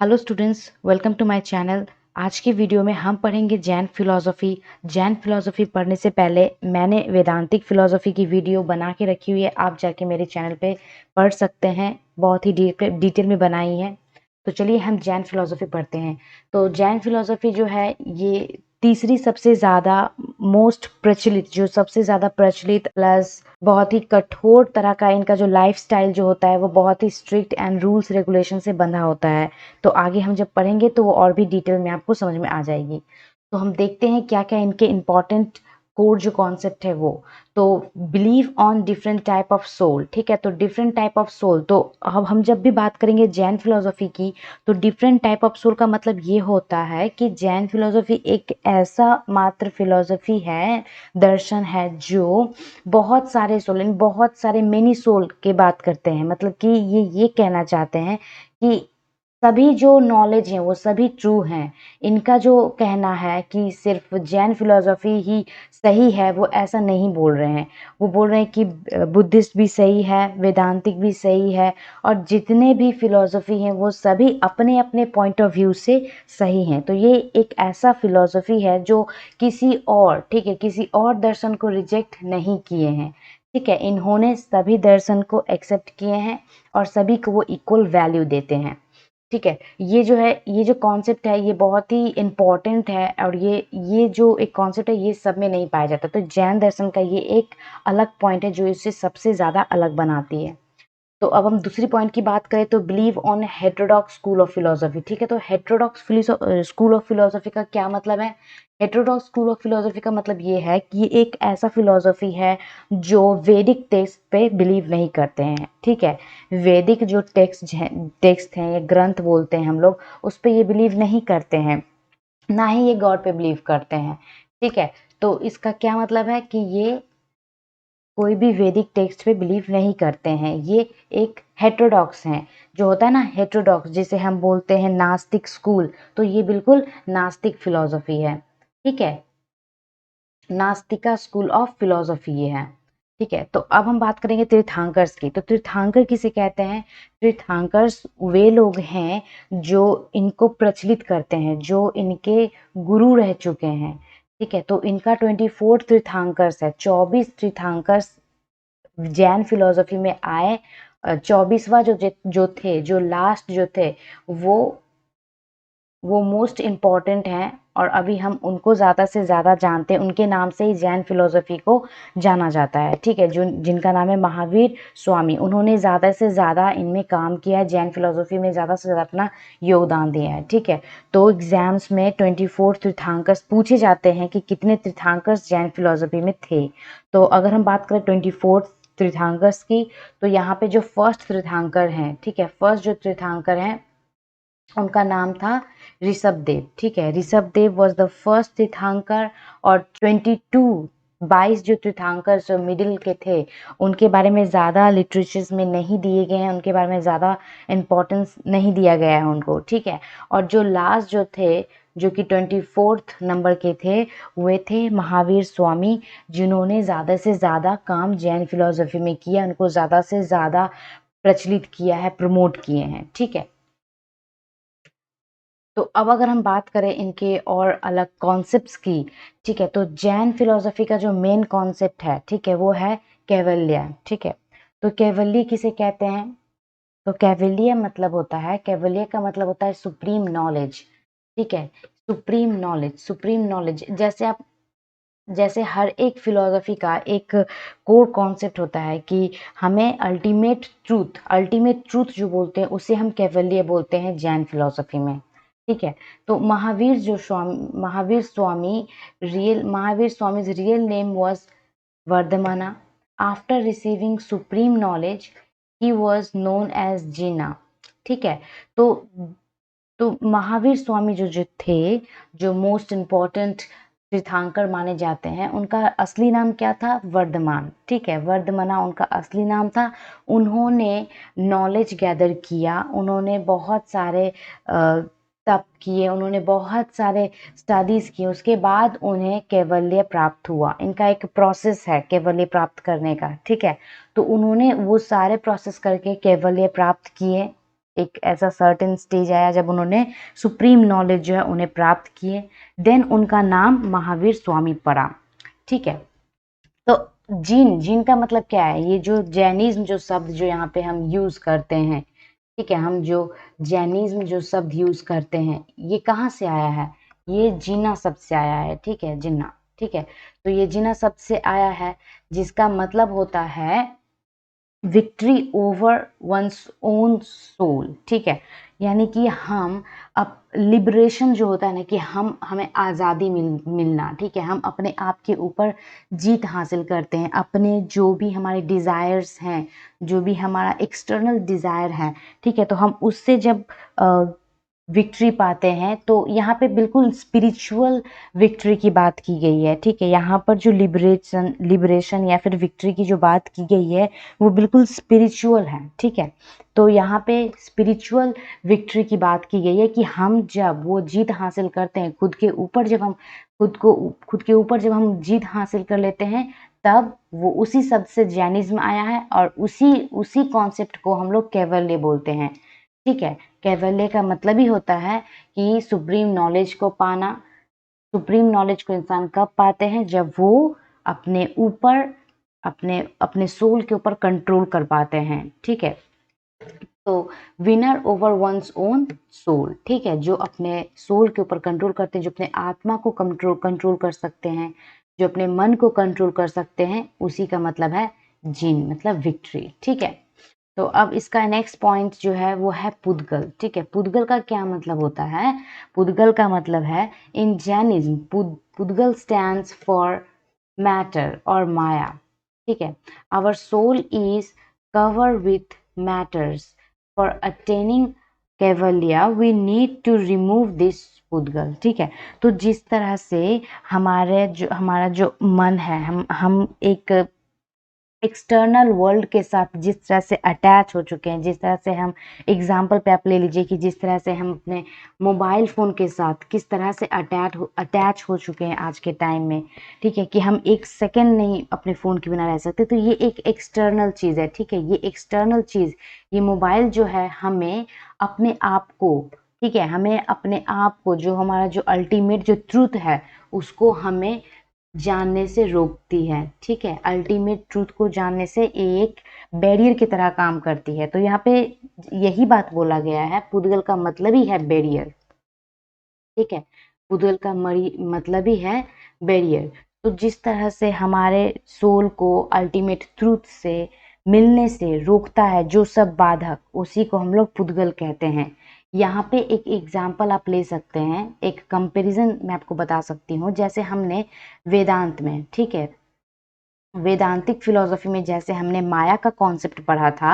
Hello students, welcome to my channel. आज की video में हम पढ़ेंगे जैन फिलॉसफी। जैन फिलॉसफी पढ़ने से पहले मैंने वेदांतिक फिलॉसफी की वीडियो बना के रखी हुई है, आप जाके मेरे चैनल पे पढ़ सकते हैं। बहुत ही डिटेल में बनाई है। तो चलिए हम जैन फिलॉसफी पढ़ते हैं। तो जैन फिलॉसफी जो है ये तीसरी सबसे ज़्यादा मोस्ट प्रचलित, जो सबसे ज़्यादा प्रचलित प्लस बहुत ही कठोर तरह का इनका जो लाइफस्टाइल जो होता है वो बहुत ही स्ट्रिक्ट एंड रूल्स रेगुलेशन से बंधा होता है। तो आगे हम जब पढ़ेंगे तो वो और भी डिटेल में आपको समझ में आ जाएगी। तो हम देखते हैं क्या क्या इनके इम्पॉर्टेंट कोर जो कॉन्सेप्ट है वो। तो believe on different type of soul, ठीक है। तो डिफरेंट टाइप ऑफ सोल, तो अब हम जब भी बात करेंगे जैन फिलोसफी की, तो डिफरेंट टाइप ऑफ सोल का मतलब ये होता है कि जैन फिलोसफी एक ऐसा मात्र फिलोसफी है, दर्शन है, जो बहुत सारे सोल, बहुत सारे मेनी सोल की बात करते हैं। मतलब कि ये कहना चाहते हैं कि सभी जो नॉलेज है वो सभी ट्रू हैं। इनका जो कहना है कि सिर्फ जैन फिलोसफी ही सही है, वो ऐसा नहीं बोल रहे हैं। वो बोल रहे हैं कि बुद्धिस्ट भी सही है, वेदांतिक भी सही है, और जितने भी फिलोसफी हैं वो सभी अपने अपने पॉइंट ऑफ व्यू से सही हैं। तो ये एक ऐसा फिलोसफी है जो किसी और, ठीक है, किसी और दर्शन को रिजेक्ट नहीं किए हैं। ठीक है, इन्होंने सभी दर्शन को एक्सेप्ट किए हैं और सभी को वो इक्वल वैल्यू देते हैं। ठीक है, ये जो है, ये जो कॉन्सेप्ट है ये बहुत ही इम्पोर्टेंट है, और ये जो एक कॉन्सेप्ट है ये सब में नहीं पाया जाता। तो जैन दर्शन का ये एक अलग पॉइंट है जो इसे सबसे ज़्यादा अलग बनाती है। तो अब हम दूसरी पॉइंट की बात करें तो believe on heterodox school of philosophy. ठीक है, तो हेटेरोडॉक्स स्कूल ऑफ फिलोसफी का क्या मतलब है? हेटेरोडॉक्स स्कूल ऑफ फिलोसफी का मतलब ये है कि ये एक ऐसा फिलोसफी है जो वैदिक टेक्स्ट पे बिलीव नहीं करते हैं। ठीक है, वैदिक जो टेक्स्ट हैं, ये ग्रंथ बोलते हैं हम लोग, उस पे ये बिलीव नहीं करते हैं, ना ही ये गॉड पे बिलीव करते हैं। ठीक है, तो इसका क्या मतलब है कि ये कोई भी वैदिक टेक्स्ट पे बिलीव नहीं करते हैं। ये एक हेटेरोडॉक्स हैं। जो होता है ना हेटेरोडॉक्स, जिसे हम बोलते हैं नास्तिक स्कूल, तो ये बिल्कुल नास्तिक फिलॉसफी है। ठीक है, नास्तिका स्कूल ऑफ फिलॉसफी ये है। ठीक है, तो अब हम बात करेंगे तीर्थंकर्स की। तो तीर्थंकर किसे कहते हैं? तीर्थंकर्स वे लोग हैं जो इनको प्रचलित करते हैं, जो इनके गुरु रह चुके हैं। ठीक है, तो इनका 24 तीर्थंकर्स है, 24 तीर्थंकर्स जैन फिलोसफी में आए। 24वां जो लास्ट जो थे, वो मोस्ट इम्पॉर्टेंट हैं, और अभी हम उनको ज़्यादा से ज़्यादा जानते हैं। उनके नाम से ही जैन फिलोसफी को जाना जाता है। ठीक है, जो जिनका नाम है महावीर स्वामी, उन्होंने ज़्यादा से ज़्यादा इनमें काम किया है, जैन फिलोसफी में ज़्यादा से ज़्यादा अपना योगदान दिया है। ठीक है, तो एग्जाम्स में 24 तीर्थंकर्स पूछे जाते हैं कि कितने तीर्थंकर्स जैन फिलोसफी में थे। तो अगर हम बात करें 24 तीर्थंकर्स की, तो यहाँ पे जो फर्स्ट तीर्थंकर हैं, ठीक है, फर्स्ट जो तीर्थंकर हैं उनका नाम था ऋषभ देव। ठीक है, Rishabh Dev was the first तीर्थंकर। और 22 जो तीर्थंकर जो मिडिल के थे, उनके बारे में ज़्यादा लिटरेचर्स में नहीं दिए गए हैं, उनके बारे में ज़्यादा इम्पोर्टेंस नहीं दिया गया है उनको। ठीक है, और जो लास्ट जो थे, जो कि 24th नंबर के थे, वे थे महावीर स्वामी, जिन्होंने ज़्यादा से ज़्यादा काम जैन फिलोसफी में किया, उनको ज़्यादा से ज़्यादा प्रचलित किया है, प्रमोट किए हैं। ठीक है, तो अब अगर हम बात करें इनके और अलग कॉन्सेप्ट्स की, ठीक है, तो जैन फिलोसफी का जो मेन कॉन्सेप्ट है, ठीक है, वो है कैवल्य। ठीक है, तो कैवल्य किसे कहते हैं? तो कैवल्य मतलब होता है, कैवल्य का मतलब होता है सुप्रीम नॉलेज। ठीक है, सुप्रीम नॉलेज, सुप्रीम नॉलेज। जैसे हर एक फिलोसफी का एक कोर कॉन्सेप्ट होता है कि हमें अल्टीमेट ट्रूथ जो बोलते हैं उसे हम कैवल्य बोलते हैं जैन फिलोसफी में। ठीक है, तो महावीर स्वामी's रियल नेम was वर्धमाना। After receiving supreme knowledge he was known as जिना। ठीक है, तो महावीर स्वामी जो थे, जो मोस्ट इम्पोर्टेंट तीर्थंकर माने जाते हैं, उनका असली नाम क्या था? वर्धमान। ठीक है, वर्धमाना उनका असली नाम था। उन्होंने नॉलेज गैदर किया, उन्होंने बहुत सारे तप किए, उन्होंने बहुत सारे स्टडीज किए, उसके बाद उन्हें कैवल्य प्राप्त हुआ। इनका एक प्रोसेस है कैवल्य प्राप्त करने का। ठीक है, तो उन्होंने वो सारे प्रोसेस करके कैवल्य प्राप्त किए। एक ऐसा सर्टेन स्टेज आया जब उन्होंने सुप्रीम नॉलेज जो है उन्हें प्राप्त किए, देन उनका नाम महावीर स्वामी पड़ा। ठीक है, तो जीन का मतलब क्या है? ये जो जैनिज्म जो शब्द जो यहाँ पे हम यूज करते हैं, ठीक है, हम जो जैनिज्म जो शब्द यूज करते हैं ये कहाँ से आया है? ये जीना शब्द से आया है। ठीक है, जिन्ना। ठीक है, तो ये जीना शब्द से आया है, जिसका मतलब होता है victory over one's own soul. ठीक है, यानी कि हम अब लिबरेशन जो होता है ना, कि हमें आज़ादी मिलना। ठीक है, हम अपने आप के ऊपर जीत हासिल करते हैं, अपने जो भी हमारे डिज़ायर्स हैं, जो भी हमारा एक्सटर्नल डिज़ायर है, ठीक है, तो हम उससे जब विक्ट्री पाते हैं, तो यहाँ पे बिल्कुल स्पिरिचुअल विक्ट्री की बात की गई है। ठीक है, यहाँ पर जो लिबरेशन या फिर विक्ट्री की जो बात की गई है वो बिल्कुल स्पिरिचुअल है। ठीक है, तो यहाँ पे स्पिरिचुअल विक्ट्री की बात की गई है कि हम जब वो जीत हासिल करते हैं खुद के ऊपर, जब हम खुद के ऊपर जब हम जीत हासिल कर लेते हैं, तब वो उसी शब्द से जैनिज्म आया है, और उसी कॉन्सेप्ट को हम लोग कैवल्य बोलते हैं। ठीक है, कैवल्य का मतलब ही होता है कि सुप्रीम नॉलेज को पाना। सुप्रीम नॉलेज को इंसान कब पाते हैं? जब वो अपने ऊपर अपने अपने सोल के ऊपर कंट्रोल कर पाते हैं। ठीक है, तो winner over one's own soul. ठीक है, जो अपने सोल के ऊपर कंट्रोल करते हैं, जो अपने आत्मा को कंट्रोल कर सकते हैं, जो अपने मन को कंट्रोल कर सकते हैं, उसी का मतलब है जिन, मतलब विक्ट्री। ठीक है, तो अब इसका नेक्स्ट पॉइंट जो है वो है पुद्गल। ठीक है, पुद्गल का क्या मतलब होता है? पुद्गल का मतलब है in Jainism pudgala stands for matter और माया। ठीक है, our soul is cover with matters, for attaining kaivalya we need to remove this pudgala. ठीक है, तो जिस तरह से हमारा जो मन है, हम एक एक्सटर्नल वर्ल्ड के साथ जिस तरह से अटैच हो चुके हैं, जिस तरह से हम एग्जाम्पल पे आप ले लीजिए कि जिस तरह से हम अपने मोबाइल फ़ोन के साथ किस तरह से अटैच हो चुके हैं आज के टाइम में। ठीक है, कि हम एक सेकंड नहीं अपने फ़ोन के बिना रह सकते, तो ये एक एक्सटर्नल चीज़ है। ठीक है, ये एक्सटर्नल चीज़, ये मोबाइल जो है हमें अपने आप को, ठीक है, हमें अपने आप को, जो हमारा जो अल्टीमेट जो ट्रूथ है उसको हमें जानने से रोकती है। ठीक है, अल्टीमेट ट्रूथ को जानने से एक बैरियर की तरह काम करती है। तो यहाँ पे यही बात बोला गया है, पुद्गल का मतलब ही है बैरियर। ठीक है, पुद्गल का मतलब ही है बैरियर। तो जिस तरह से हमारे सोल को अल्टीमेट ट्रूथ से मिलने से रोकता है जो सब बाधक, उसी को हम लोग पुद्गल कहते हैं। यहाँ पे एक एग्जाम्पल आप ले सकते हैं, एक कंपैरिजन मैं आपको बता सकती हूँ। जैसे हमने वेदांत में, ठीक है, वेदांतिक फिलॉसफी में जैसे हमने माया का कॉन्सेप्ट पढ़ा था,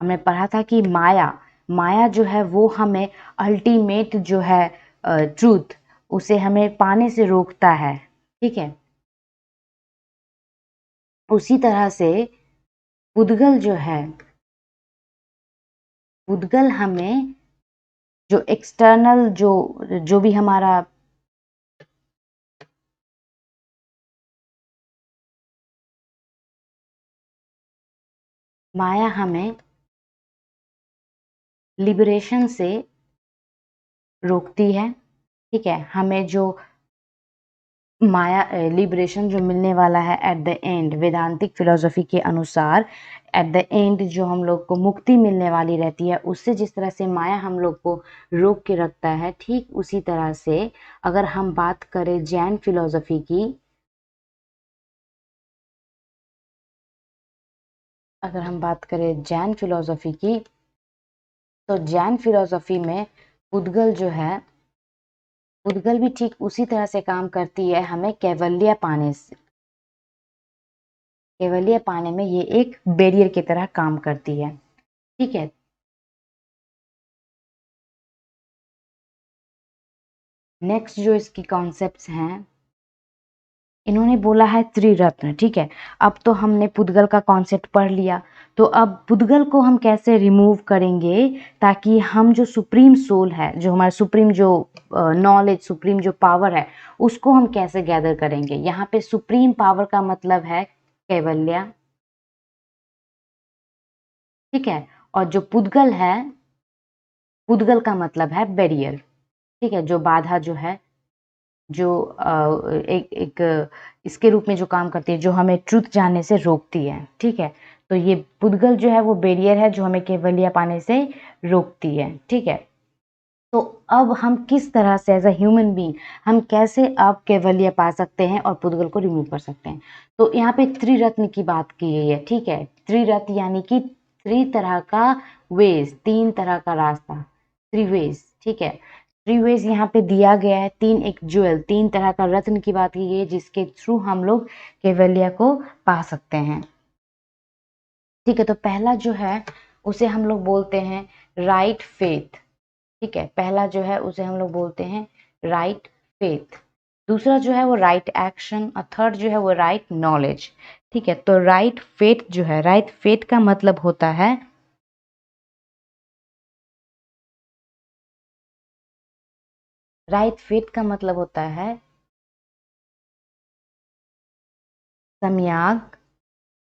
हमने पढ़ा था कि माया जो है वो हमें अल्टीमेट जो है ट्रूथ, उसे हमें पाने से रोकता है। ठीक है, उसी तरह से पुद्गल जो है, पुद्गल हमें जो एक्सटर्नल जो भी हमारा माया हमें लिबरेशन से रोकती है। ठीक है, हमें जो माया लिबरेशन जो मिलने वाला है एट द एंड, वेदांतिक फिलॉसफी के अनुसार एट द एंड जो हम लोग को मुक्ति मिलने वाली रहती है, उससे जिस तरह से माया हम लोग को रोक के रखता है, ठीक उसी तरह से अगर हम बात करें जैन फिलॉसफी की, अगर हम बात करें जैन फिलॉसफी की, तो जैन फिलॉसफी में पुद्गल जो है, पुद्गल भी ठीक उसी तरह से काम करती है, हमें कैवल्य पाने से, कैवल्य पाने में ये एक बैरियर की तरह काम करती है। ठीक है, नेक्स्ट जो इसकी कॉन्सेप्ट्स हैं, इन्होंने बोला है त्रिरत्न। ठीक है, अब तो हमने पुद्गल का कॉन्सेप्ट पढ़ लिया, तो अब पुद्गल को हम कैसे रिमूव करेंगे ताकि हम जो सुप्रीम सोल है, जो हमारा सुप्रीम जो नॉलेज, सुप्रीम जो पावर है, उसको हम कैसे गैदर करेंगे? यहाँ पे सुप्रीम पावर का मतलब है कैवल्य। ठीक है, और जो पुद्गल है, पुद्गल का मतलब है बैरियर, ठीक है, जो बाधा जो है, जो एक एक इसके रूप में जो काम करती है, जो हमें ट्रुथ जानने से रोकती है, ठीक है। तो ये पुद्गल जो है वो बैरियर है जो हमें कैवल्य पाने से रोकती है, ठीक है। तो अब हम किस तरह से एज अ ह्यूमन बीइंग हम कैसे अब कैवल्य पा सकते हैं और पुद्गल को रिमूव कर सकते हैं। तो यहाँ पे त्रिरत्न की बात की गई है, ठीक है। त्रिरत्न यानी कि तरह का वेज, 3 तरह का रास्ता, त्रिवेज, ठीक है। त्रिवेज यहाँ पे दिया गया है, 3 एक ज्वेल, 3 तरह का रत्न की बात की गई है जिसके थ्रू हम लोग कैवल्य को पा सकते हैं, ठीक है। तो पहला जो है उसे हम लोग बोलते हैं राइट फेथ, ठीक है। पहला जो है उसे हम लोग बोलते हैं राइट फेथ। दूसरा जो है वो राइट एक्शन और थर्ड जो है वो राइट नॉलेज, ठीक है। तो राइट फेथ जो है, राइट फेथ का मतलब होता है, राइट फेथ का मतलब होता है सम्यक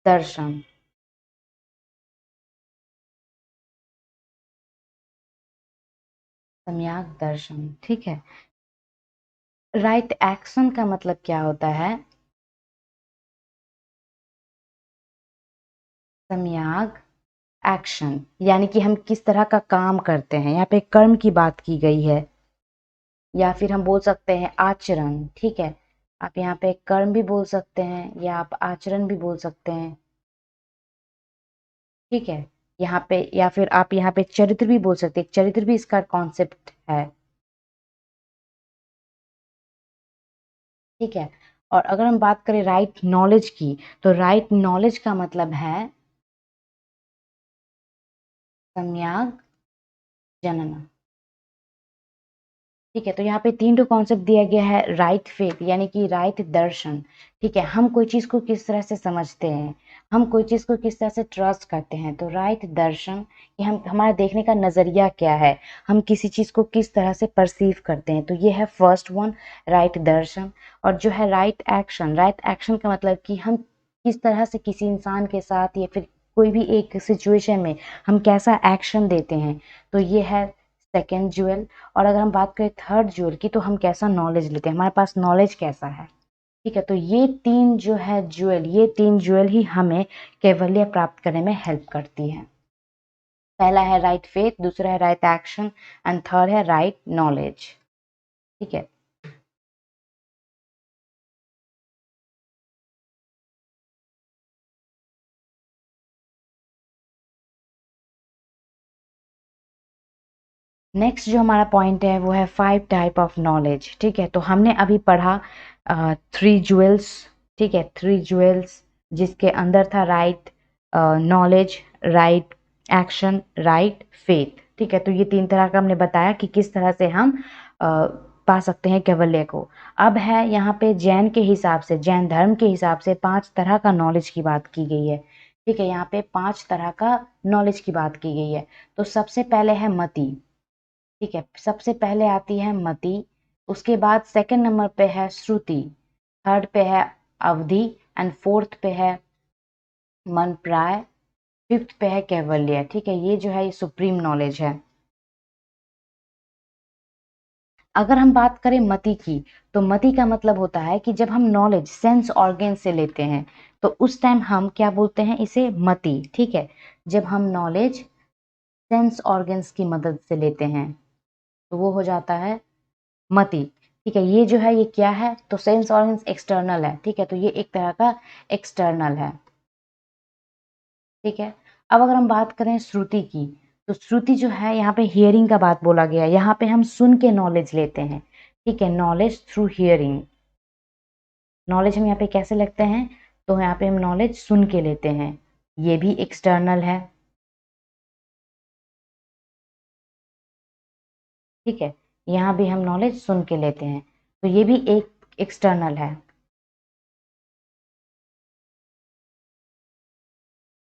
दर्शन, सम्यक दर्शन, ठीक है। राइट एक्शन का मतलब क्या होता है, सम्यक एक्शन, यानी कि हम किस तरह का काम करते हैं, यहाँ पे कर्म की बात की गई है, या फिर हम बोल सकते हैं आचरण, ठीक है। आप यहाँ पे कर्म भी बोल सकते हैं या आप आचरण भी बोल सकते हैं, ठीक है। यहाँ पे या फिर आप यहाँ पे चरित्र भी बोल सकते हैं, चरित्र भी इसका कॉन्सेप्ट है, ठीक है। और अगर हम बात करें राइट नॉलेज की, तो राइट नॉलेज का मतलब है सम्यक जनन, ठीक है। तो यहाँ पे 3 कॉन्सेप्ट दिया गया है, राइट फेथ यानी कि राइट दर्शन, ठीक है। हम कोई चीज को किस तरह से समझते हैं, हम कोई चीज को किस तरह से ट्रस्ट करते हैं, तो राइट दर्शन ये हम हमारा देखने का नजरिया क्या है, हम किसी चीज को किस तरह से परसीव करते हैं, तो ये है फर्स्ट वन, राइट दर्शन। और जो है राइट एक्शन, राइट एक्शन का मतलब कि हम किस तरह से किसी इंसान के साथ या फिर कोई भी एक सिचुएशन में हम कैसा एक्शन देते हैं, तो ये है सेकेंड ज्वेल। और अगर हम बात करें थर्ड ज्वेल की, तो हम कैसा नॉलेज लेते हैं, हमारे पास नॉलेज कैसा है, ठीक है। तो ये 3 जो है ज्वेल, ये 3 ज्वेल ही हमें कैवल्य प्राप्त करने में हेल्प करती है। पहला है राइट फेथ, दूसरा है राइट एक्शन एंड थर्ड है राइट नॉलेज, ठीक है। नेक्स्ट जो हमारा पॉइंट है वो है 5 टाइप ऑफ नॉलेज, ठीक है। तो हमने अभी पढ़ा 3 ज्वेल्स, ठीक है, 3 ज्वेल्स जिसके अंदर था right knowledge, right action, right faith, ठीक है। तो ये 3 तरह का हमने बताया कि किस तरह से हम पा सकते हैं कैवल्य को। अब है यहाँ पे जैन के हिसाब से, जैन धर्म के हिसाब से 5 तरह का नॉलेज की बात की गई है, ठीक है। यहाँ पे 5 तरह का नॉलेज की बात की गई है। तो सबसे पहले है मति, ठीक है, सबसे पहले आती है मति, उसके बाद सेकंड नंबर पे है श्रुति, थर्ड पे है अवधि एंड फोर्थ पे है मन प्राय, फिफ्थ पे है कैवल्य, ठीक है। ये जो है ये सुप्रीम नॉलेज है। अगर हम बात करें मति की, तो मति का मतलब होता है कि जब हम नॉलेज सेंस ऑर्गन से लेते हैं, तो उस टाइम हम क्या बोलते हैं, इसे मति, ठीक है। जब हम नॉलेज सेंस ऑर्गन्स की मदद से लेते हैं तो वो हो जाता है मति, ठीक है। ये जो है ये क्या है, तो सेंस ऑर्गन्स एक्सटर्नल है, ठीक है। तो ये एक तरह का एक्सटर्नल है, ठीक है। अब अगर हम बात करें श्रुति की, तो श्रुति जो है यहाँ पे हियरिंग का बात बोला गया है, यहाँ पे हम सुन के नॉलेज लेते हैं, ठीक है, नॉलेज थ्रू हियरिंग। नॉलेज हम यहाँ पे कैसे लगते हैं, तो यहाँ पे हम नॉलेज सुन के लेते हैं, ये भी एक्सटर्नल है, ठीक है। यहाँ भी हम नॉलेज सुन के लेते हैं, तो ये भी एक एक्सटर्नल है।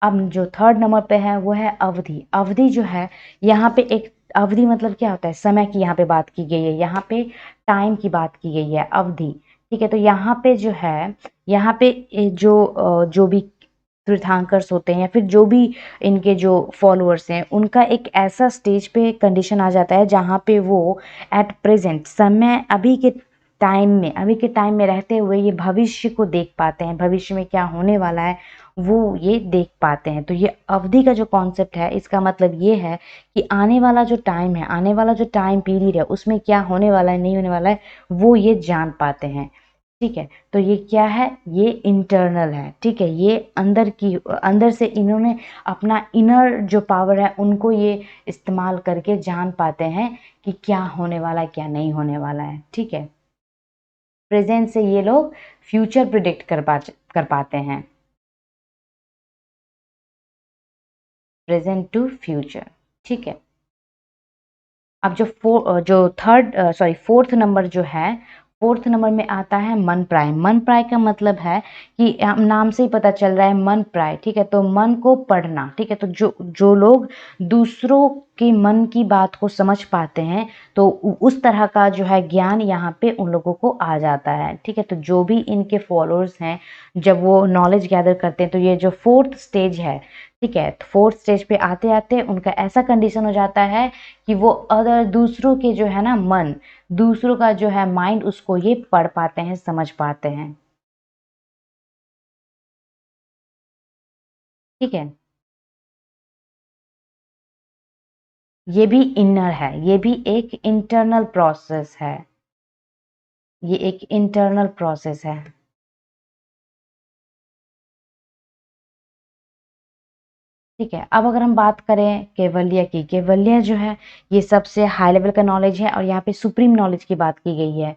अब जो थर्ड नंबर पे है वो है अवधि। अवधि जो है यहाँ पे एक, अवधि मतलब क्या होता है, समय की यहाँ पे बात की गई है, यहाँ पे टाइम की बात की गई है, अवधि, ठीक है। तो यहाँ पे जो है, यहाँ पे जो भी तीर्थंकर्स होते हैं या फिर जो भी इनके जो फॉलोअर्स हैं, उनका एक ऐसा स्टेज पे कंडीशन आ जाता है जहाँ पे वो एट प्रेजेंट समय अभी के टाइम में रहते हुए ये भविष्य को देख पाते हैं, भविष्य में क्या होने वाला है वो ये देख पाते हैं। तो ये अवधि का जो कॉन्सेप्ट है, इसका मतलब ये है कि आने वाला जो टाइम है, आने वाला जो टाइम पीरियड है, उसमें क्या होने वाला है नहीं होने वाला है वो ये जान पाते हैं। ठीक है, तो ये क्या है, ये इंटरनल है। ठीक है, ये अंदर से इन्होंने अपना इनर जो पावर है उनको ये इस्तेमाल करके जान पाते हैं कि क्या होने वाला है क्या नहीं होने वाला है। ठीक है, प्रेजेंट से ये लोग फ्यूचर प्रिडिक्ट कर पाते हैं, प्रेजेंट टू फ्यूचर। ठीक है, अब जो फोर्थ नंबर जो है, फोर्थ नंबर में आता है मन प्राय। मन प्राय का मतलब है कि नाम से ही पता चल रहा है मन प्राय। ठीक है, तो मन को पढ़ना। ठीक है, तो जो लोग दूसरों के मन की बात को समझ पाते हैं तो उस तरह का जो है ज्ञान यहाँ पे उन लोगों को आ जाता है। ठीक है, तो जो भी इनके फॉलोअर्स हैं, जब वो नॉलेज गैदर करते हैं तो ये जो फोर्थ स्टेज है, ठीक है, तो फोर्थ स्टेज पे आते आते उनका ऐसा कंडीशन हो जाता है कि वो अदर दूसरों के जो है ना मन, दूसरों का जो है माइंड, उसको ये पढ़ पाते हैं, समझ पाते हैं। ठीक है, ये भी इनर है, ये भी एक इंटरनल प्रोसेस है, ये एक इंटरनल प्रोसेस है। ठीक है, अब अगर हम बात करें कैवल्य की, कैवल्य जो है ये सबसे हाई लेवल का नॉलेज है और यहाँ पे सुप्रीम नॉलेज की बात की गई है।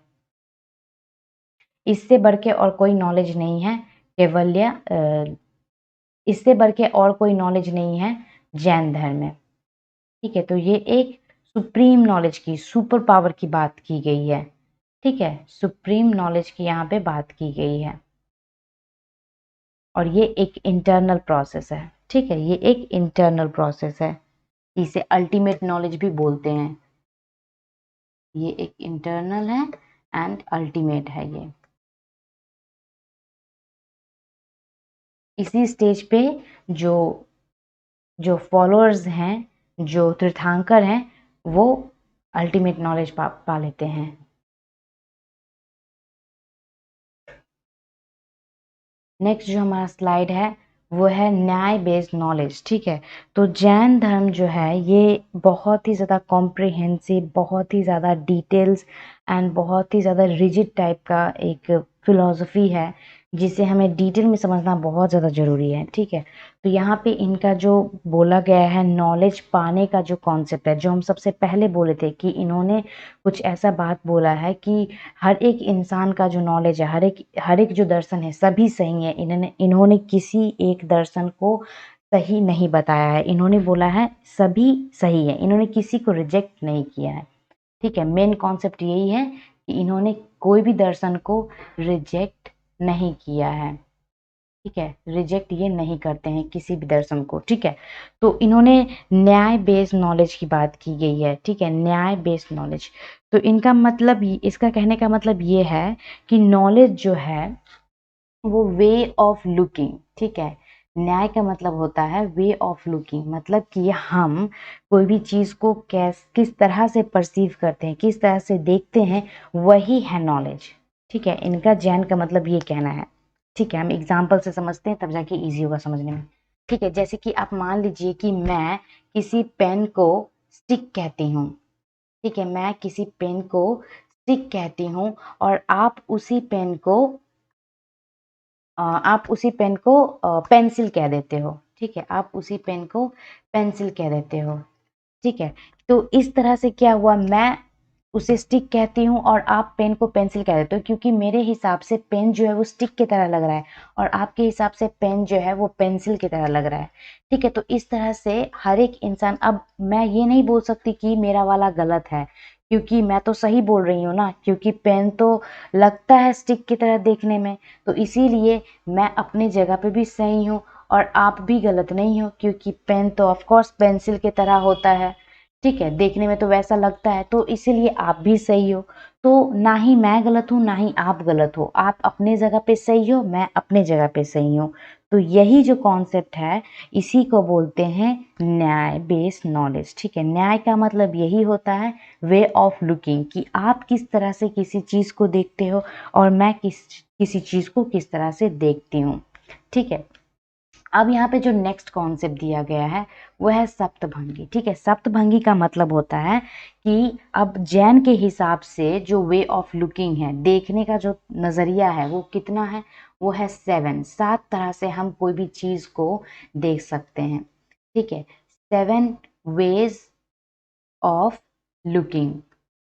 इससे बढ़ के और कोई नॉलेज नहीं है कैवल्य, इससे बढ़ के और कोई नॉलेज नहीं है जैन धर्म में। ठीक है, तो ये एक सुप्रीम नॉलेज की, सुपर पावर की बात की गई है। ठीक है, सुप्रीम नॉलेज की यहाँ पे बात की गई है और ये एक इंटरनल प्रोसेस है। ठीक है, ये एक इंटरनल प्रोसेस है, इसे अल्टीमेट नॉलेज भी बोलते हैं। ये एक इंटरनल है एंड अल्टीमेट है। ये इसी स्टेज पे जो जो फॉलोअर्स हैं, जो तीर्थंकर हैं, वो अल्टीमेट नॉलेज पा लेते हैं। नेक्स्ट जो हमारा स्लाइड है वो है न्याय बेस्ड नॉलेज। ठीक है, तो जैन धर्म जो है ये बहुत ही ज़्यादा कॉम्प्रिहेंसिव, बहुत ही ज़्यादा डिटेल्स एंड बहुत ही ज़्यादा रिजिड टाइप का एक फिलॉसफी है जिसे हमें डिटेल में समझना बहुत ज़्यादा ज़रूरी है। ठीक है, तो यहाँ पे इनका जो बोला गया है नॉलेज पाने का जो कॉन्सेप्ट है, जो हम सबसे पहले बोले थे कि इन्होंने कुछ ऐसा बात बोला है कि हर एक इंसान का जो नॉलेज है, हर एक जो दर्शन है सभी सही है। इन्होंने किसी एक दर्शन को सही नहीं बताया है, इन्होंने बोला है सभी सही है, इन्होंने किसी को रिजेक्ट नहीं किया है। ठीक है, मेन कॉन्सेप्ट यही है कि इन्होंने कोई भी दर्शन को रिजेक्ट नहीं किया है। ठीक है, रिजेक्ट ये नहीं करते हैं किसी भी दर्शन को। ठीक है, तो इन्होंने न्याय बेस्ड नॉलेज की बात की गई है। ठीक है, न्याय बेस्ड नॉलेज, तो इनका मतलब इसका कहने का मतलब ये है कि नॉलेज जो है वो वे ऑफ लुकिंग। ठीक है, न्याय का मतलब होता है वे ऑफ लुकिंग, मतलब कि हम कोई भी चीज़ को किस तरह से परसीव करते हैं, किस तरह से देखते हैं, वही है नॉलेज। ठीक है, इनका जैन का मतलब ये कहना है। ठीक है, हम एग्जाम्पल से समझते हैं तब जाके इजी होगा समझने में। ठीक है, जैसे कि आप मान लीजिए कि मैं किसी पेन को स्टिक कहती हूँ। ठीक है, मैं किसी पेन को स्टिक कहती हूँ और आप उसी पेन को पेंसिल कह देते हो। ठीक है, आप उसी पेन को पेंसिल कह देते हो। ठीक है, तो इस तरह से क्या हुआ, मैं उसे स्टिक कहती हूँ और आप पेन को पेंसिल कह देते हो, क्योंकि मेरे हिसाब से पेन जो है वो स्टिक की तरह लग रहा है और आपके हिसाब से पेन जो है वो पेंसिल की तरह लग रहा है। ठीक है, तो इस तरह से हर एक इंसान, अब मैं ये नहीं बोल सकती कि मेरा वाला गलत है, क्योंकि मैं तो सही बोल रही हूँ ना, क्योंकि पेन तो लगता है स्टिक की तरह देखने में, तो इसीलिए मैं अपनी जगह पे भी सही हूँ और आप भी गलत नहीं हो, क्योंकि पेन तो ऑफ कोर्स पेंसिल की तरह होता है। ठीक है, देखने में तो वैसा लगता है, तो इसीलिए आप भी सही हो। तो ना ही मैं गलत हूँ ना ही आप गलत हो, आप अपने जगह पे सही हो, मैं अपने जगह पे सही हूँ। तो यही जो कॉन्सेप्ट है इसी को बोलते हैं न्याय बेस्ड नॉलेज। ठीक है, न्याय का मतलब यही होता है वे ऑफ लुकिंग, कि आप किस तरह से किसी चीज़ को देखते हो और मैं किसी चीज़ को किस तरह से देखती हूँ। ठीक है, अब यहाँ पे जो नेक्स्ट कॉन्सेप्ट दिया गया है वो है सप्तभंगी। ठीक है, सप्तभंगी का मतलब होता है कि अब जैन के हिसाब से जो वे ऑफ लुकिंग है, देखने का जो नज़रिया है वो कितना है, वो है 7 तरह से हम कोई भी चीज़ को देख सकते हैं। ठीक है, 7 वेज ऑफ लुकिंग।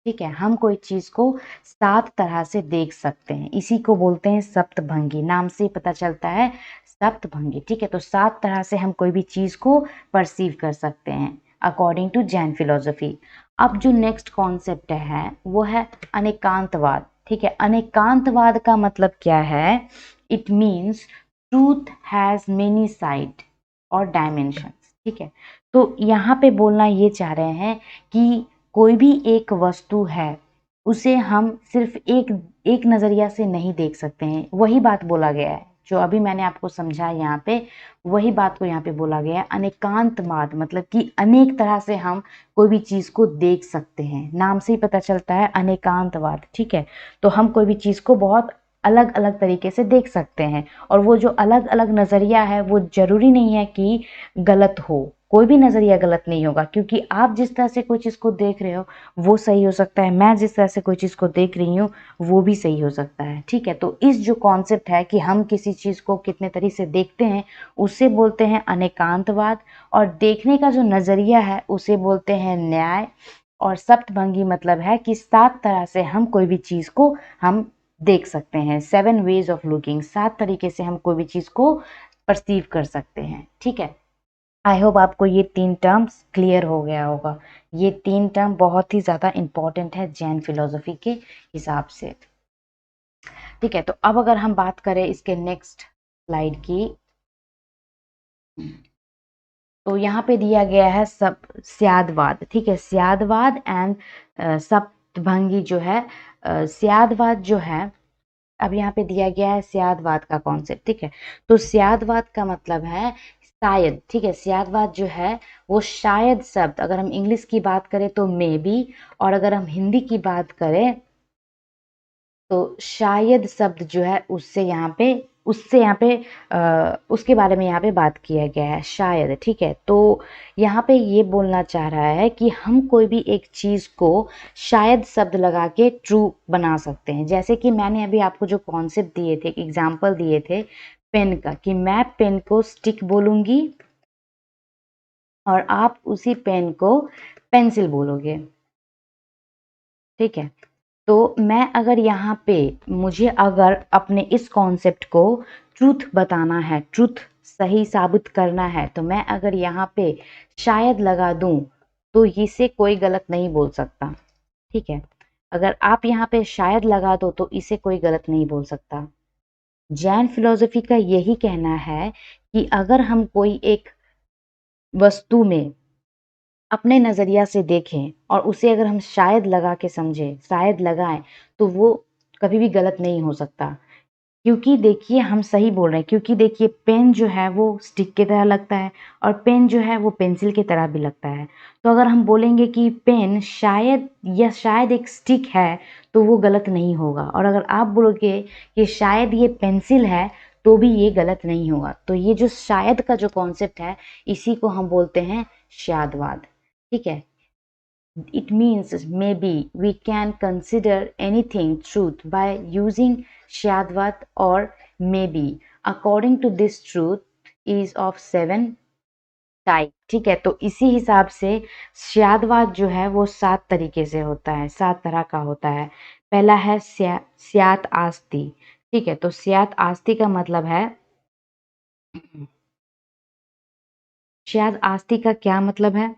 ठीक है, हम कोई चीज को 7 तरह से देख सकते हैं, इसी को बोलते हैं सप्तभंगी। नाम से पता चलता है सप्तभंगी। ठीक है, तो 7 तरह से हम कोई भी चीज को परसीव कर सकते हैं अकॉर्डिंग टू जैन फिलोसफी। अब जो नेक्स्ट कॉन्सेप्ट है वो है अनेकांतवाद। ठीक है, अनेकांतवाद का मतलब क्या है, it means truth has many side और डायमेंशन। ठीक है, तो यहाँ पे बोलना ये चाह रहे हैं कि कोई भी एक वस्तु है उसे हम सिर्फ एक नज़रिया से नहीं देख सकते हैं। वही बात बोला गया है जो अभी मैंने आपको समझाया यहाँ पे, वही बात को यहाँ पे बोला गया है। अनेकांतवाद मतलब कि अनेक तरह से हम कोई भी चीज़ को देख सकते हैं, नाम से ही पता चलता है अनेकांतवाद। ठीक है, तो हम कोई भी चीज़ को बहुत अलग अलग तरीके से देख सकते हैं, और वो जो अलग अलग नज़रिया है वो जरूरी नहीं है कि गलत हो। कोई भी नज़रिया गलत नहीं होगा, क्योंकि आप जिस तरह से कोई चीज़ को देख रहे हो वो सही हो सकता है, मैं जिस तरह से कोई चीज़ को देख रही हूँ वो भी सही हो सकता है। ठीक है, तो इस जो कॉन्सेप्ट है कि हम किसी चीज़ को कितने तरीके से देखते हैं उसे बोलते हैं अनेकांतवाद, और देखने का जो नज़रिया है उसे बोलते हैं न्याय। और सप्तभंगी मतलब है कि 7 तरह से हम कोई भी चीज़ को हम देख सकते हैं। 7 वेज ऑफ लुकिंग, 7 तरीके से हम कोई भी चीज़ को परसीव कर सकते हैं। ठीक है, आई होप आपको ये 3 टर्म्स क्लियर हो गया होगा। ये 3 टर्म बहुत ही ज़्यादा इम्पॉर्टेंट है जैन फिलोसफी के हिसाब से। ठीक है, तो अब अगर हम बात करें इसके नेक्स्ट स्लाइड की, तो यहाँ पे दिया गया है सब स्यादवाद। ठीक है, स्यादवाद एंड सप्तभंगी जो है, स्यादवाद जो है, अब यहाँ पे दिया गया है स्यादवाद का कॉन्सेप्ट। ठीक है, तो स्यादवाद का मतलब है शायद। ठीक है, स्यादवाद जो है वो शायद शब्द, अगर हम इंग्लिश की बात करें तो मे बी, और अगर हम हिंदी की बात करें तो शायद शब्द जो है उससे यहाँ पे उसके बारे में यहाँ पे बात किया गया है, शायद। ठीक है, तो यहाँ पे ये बोलना चाह रहा है कि हम कोई भी एक चीज़ को शायद शब्द लगा के ट्रू बना सकते हैं। जैसे कि मैंने अभी आपको जो कॉन्सेप्ट दिए थे, एग्जाम्पल दिए थे पेन का, कि मैं पेन को स्टिक बोलूँगी और आप उसी पेन को पेंसिल बोलोगे। ठीक है, तो मैं अगर यहाँ पे, मुझे अगर अपने इस कॉन्सेप्ट को ट्रूथ बताना है, ट्रूथ सही साबित करना है, तो मैं अगर यहाँ पे शायद लगा दूं तो इसे कोई गलत नहीं बोल सकता। ठीक है, अगर आप यहाँ पे शायद लगा दो तो इसे कोई गलत नहीं बोल सकता। जैन फिलोसफी का यही कहना है कि अगर हम कोई एक वस्तु में अपने नज़रिया से देखें और उसे अगर हम शायद लगा के समझें, शायद लगाएं, तो वो कभी भी गलत नहीं हो सकता। क्योंकि देखिए हम सही बोल रहे हैं, क्योंकि देखिए पेन जो है वो स्टिक की तरह लगता है और पेन जो है वो पेंसिल की तरह भी लगता है। तो अगर हम बोलेंगे कि पेन शायद, या शायद एक स्टिक है, तो वो गलत नहीं होगा। और अगर आप बोलोगे कि शायद ये पेंसिल है, तो भी ये गलत नहीं होगा। तो ये जो शायद का जो कॉन्सेप्ट है इसी को हम बोलते हैं शायदवाद। ठीक है, it means maybe we can consider anything truth by using Shadvat or maybe. According to this truth is of 7 type. ठीक है, तो इसी हिसाब से श्यादवाद जो है वो 7 तरीके से होता है, 7 तरह का होता है। पहला है स्यात आस्ती। ठीक है, तो स्यात आस्ती का मतलब है, स्यात आस्ती का क्या मतलब है,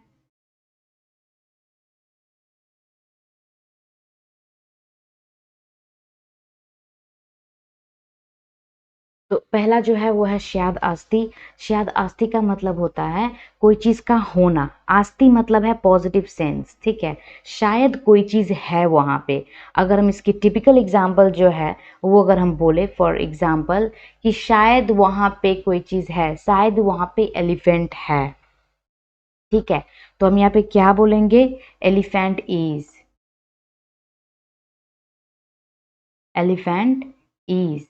तो पहला जो है वो है श्याद आस्ती। श्याद आस्ती का मतलब होता है कोई चीज का होना। आस्ती मतलब है पॉजिटिव सेंस, ठीक है, शायद कोई चीज है वहां पे। अगर हम इसकी टिपिकल एग्जांपल जो है वो अगर हम बोले फॉर एग्जांपल कि शायद वहां पे कोई चीज है, शायद वहां पे एलिफेंट है, ठीक है, तो हम यहाँ पे क्या बोलेंगे, एलिफेंट इज, एलिफेंट इज,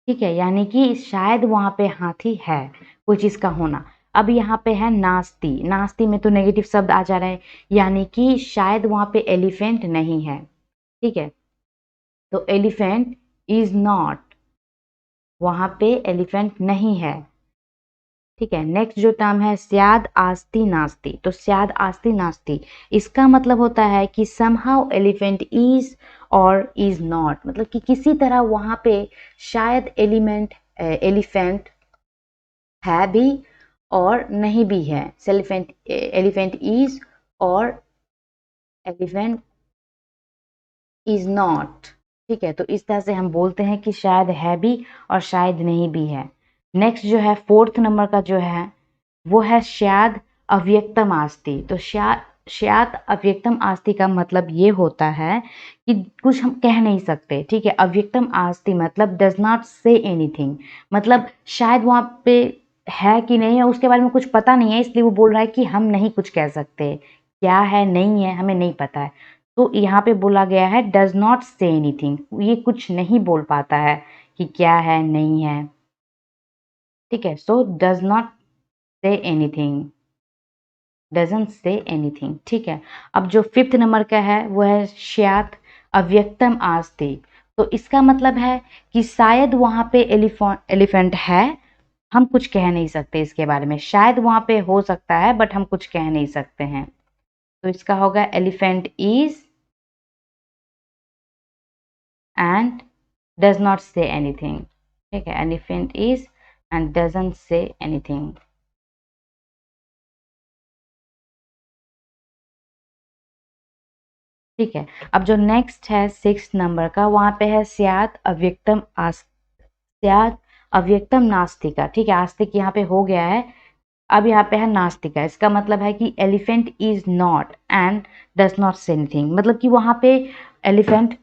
ठीक है, यानी कि शायद वहां पे हाथी है, कोई चीज का होना। अब यहाँ पे है नास्ती। नास्ती में तो नेगेटिव शब्द आ जा रहे हैं, यानी कि शायद वहां पे एलिफेंट नहीं है, ठीक है, तो एलिफेंट इज नॉट, वहां पे एलिफेंट नहीं है, ठीक है। नेक्स्ट जो टर्म है स्याद आस्ती नास्ती, तो स्याद आस्ती नास्ती इसका मतलब होता है कि समहाउ एलिफेंट इज और इज नॉट, मतलब कि किसी तरह वहां पे शायद एलिफेंट है भी और नहीं भी है। एलिफेंट एलिफेंट इज और एलिफेंट इज नॉट, ठीक है, तो इस तरह से हम बोलते हैं कि शायद है भी और शायद नहीं भी है। नेक्स्ट जो है फोर्थ नंबर का जो है वो है शायद अव्यक्तम आस्ति। तो शायद अव्यक्तम आस्ति का मतलब ये होता है कि कुछ हम कह नहीं सकते, ठीक है। अव्यक्तम आस्ति मतलब डज नॉट से एनीथिंग, मतलब शायद वहां पे है कि नहीं है उसके बारे में कुछ पता नहीं है, इसलिए वो बोल रहा है कि हम नहीं कुछ कह सकते, क्या है नहीं है हमें नहीं पता है। तो यहाँ पे बोला गया है डज नॉट से एनीथिंग, ये कुछ नहीं बोल पाता है कि क्या है नहीं है, ठीक है, so does not say anything, doesn't say anything, ठीक है। अब जो फिफ्थ नंबर का है वो है श्यात अव्यक्तम आस्ति। तो इसका मतलब है कि शायद वहां पे एलिफेंट है, हम कुछ कह नहीं सकते इसके बारे में, शायद वहां पे हो सकता है बट हम कुछ कह नहीं सकते हैं, तो इसका होगा elephant is and does not say anything, ठीक है, elephant is and doesn't say anything, ठीक है। अब जो नेक्स्ट है सिक्स नंबर का वहां पे है स्यात् अव्यक्तम स्यात् अव्यक्तम नास्तिका, ठीक है, आस्तिक यहाँ पे हो गया है। अब यहाँ पे है नास्तिका, इसका मतलब है कि elephant is not and does not say anything, मतलब कि वहां पे एलिफेंट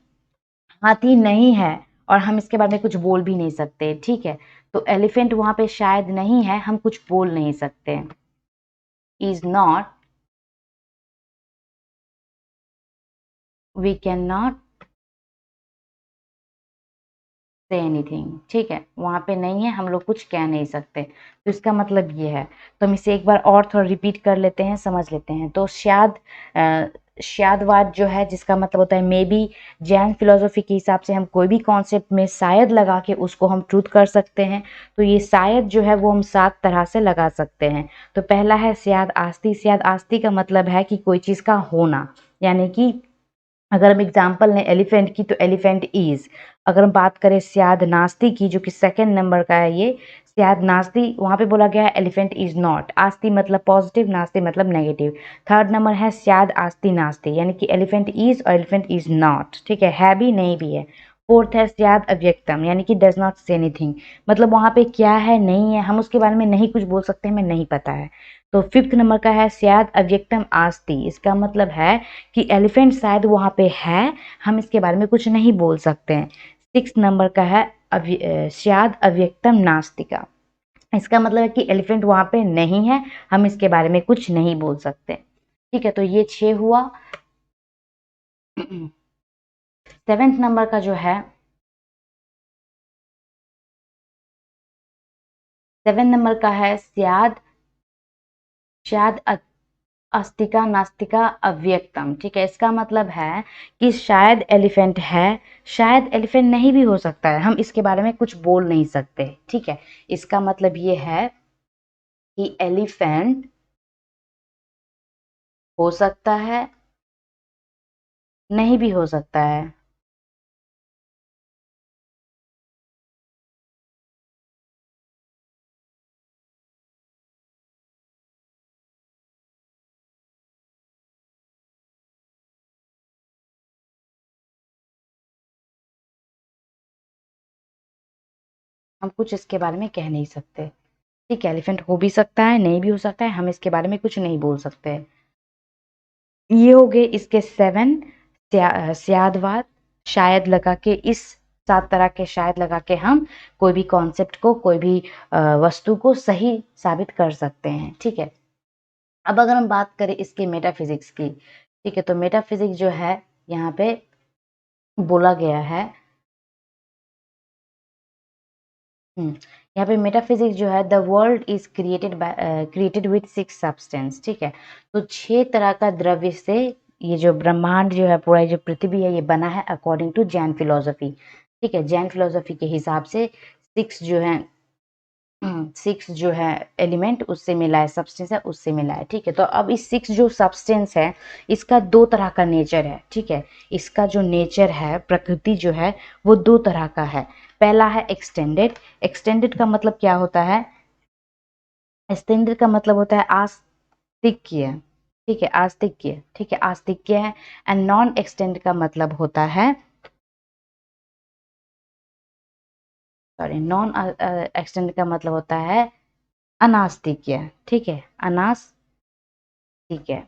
हाथी नहीं है और हम इसके बारे में कुछ बोल भी नहीं सकते, ठीक है, तो एलिफेंट वहां पे शायद नहीं है, हम कुछ बोल नहीं सकते, is not, we can not say anything, ठीक है, वहां पे नहीं है, हम लोग कुछ कह नहीं सकते, तो इसका मतलब ये है। तो हम इसे एक बार और थोड़ा रिपीट कर लेते हैं, समझ लेते हैं। तो शायदवाद जो है जिसका मतलब होता है मे बी, जैन फिलोसफी के हिसाब से हम कोई भी कॉन्सेप्ट में शायद लगा के उसको हम ट्रूथ कर सकते हैं। तो ये शायद जो है वो हम 7 तरह से लगा सकते हैं। तो पहला है शायद आस्ती। शायद आस्ती का मतलब है कि कोई चीज़ का होना, यानी कि अगर हम एग्जाम्पल लें एलिफेंट की तो एलिफेंट इज। अगर हम बात करें स्याद नास्ती की जो कि सेकेंड नंबर का है, ये स्याद नास्ती वहां पे बोला गया है एलिफेंट इज नॉट। आस्ती मतलब पॉजिटिव, नास्ती मतलब नेगेटिव। थर्ड नंबर है स्याद आस्ती नास्ती, यानी कि एलिफेंट इज और एलिफेंट इज नॉट, ठीक है भी नहीं भी है। फोर्थ है स्याद अव्यक्तम, यानी कि डज नॉट से एनीथिंग, मतलब वहां पे क्या है नहीं है, हम उसके बारे में नहीं कुछ बोल सकते, हमें नहीं पता है। तो फिफ्थ नंबर का है स्याद अव्यक्तम आस्ती, इसका मतलब है कि एलिफेंट शायद वहां पे है, हम इसके बारे में कुछ नहीं बोल सकते हैं। सिक्स नंबर का है स्याद अव्यक्तम नास्तिका, इसका मतलब है कि एलिफेंट वहां पे नहीं है, हम इसके बारे में कुछ नहीं बोल सकते, ठीक है, तो ये 6 हुआ। सेवेंथ नंबर का जो है, सेवन नंबर का है स्याद शायद अस्तिका नास्तिका अव्यक्तम, ठीक है, इसका मतलब है कि शायद एलिफेंट है, शायद एलिफेंट नहीं भी हो सकता है, हम इसके बारे में कुछ बोल नहीं सकते, ठीक है। इसका मतलब ये है कि एलिफेंट हो सकता है, नहीं भी हो सकता है। हम कुछ इसके बारे में कह नहीं सकते। ठीक है, एलिफेंट हो भी सकता है, नहीं भी हो सकता है, हम इसके बारे में कुछ नहीं बोल सकते। ये हो गए इसके 7 स्यादवाद। शायद लगा के, इस 7 तरह के शायद लगा के हम कोई भी कॉन्सेप्ट को, कोई भी वस्तु को सही साबित कर सकते हैं। ठीक है, अब अगर हम बात करें इसके मेटाफिजिक्स की, ठीक है, तो मेटाफिजिक्स जो है यहाँ पे बोला गया है, यहाँ पे मेटाफिजिक्स जो है, the world is created with 6 substance. ठीक है, तो 6 तरह का द्रव्य से ये जो ब्रह्मांड जो है, पूरा जो पृथ्वी है, ये बना है अकॉर्डिंग टू जैन फिलोसफी। ठीक है, जैन फिलोसफी के हिसाब से 6 जो है 6 जो है एलिमेंट उससे मिला है, सब्सटेंस है उससे मिला है। ठीक है, तो अब इस 6 जो सब्सटेंस है, इसका 2 तरह का नेचर है। ठीक है, इसका जो नेचर है, प्रकृति जो है, वो 2 तरह का है। पहला है एक्सटेंडेड। एक्सटेंडेड का मतलब क्या होता है? एक्सटेंडेड का मतलब होता है आस्तिक्य। ठीक है, आस्तिक्य। ठीक है, आस्तिक्य है। एंड नॉन एक्सटेंड का मतलब होता है, सॉरी, नॉन एक्सटेंड का मतलब होता है अनास्तिक्य। ठीक है, अनास्तिक्य।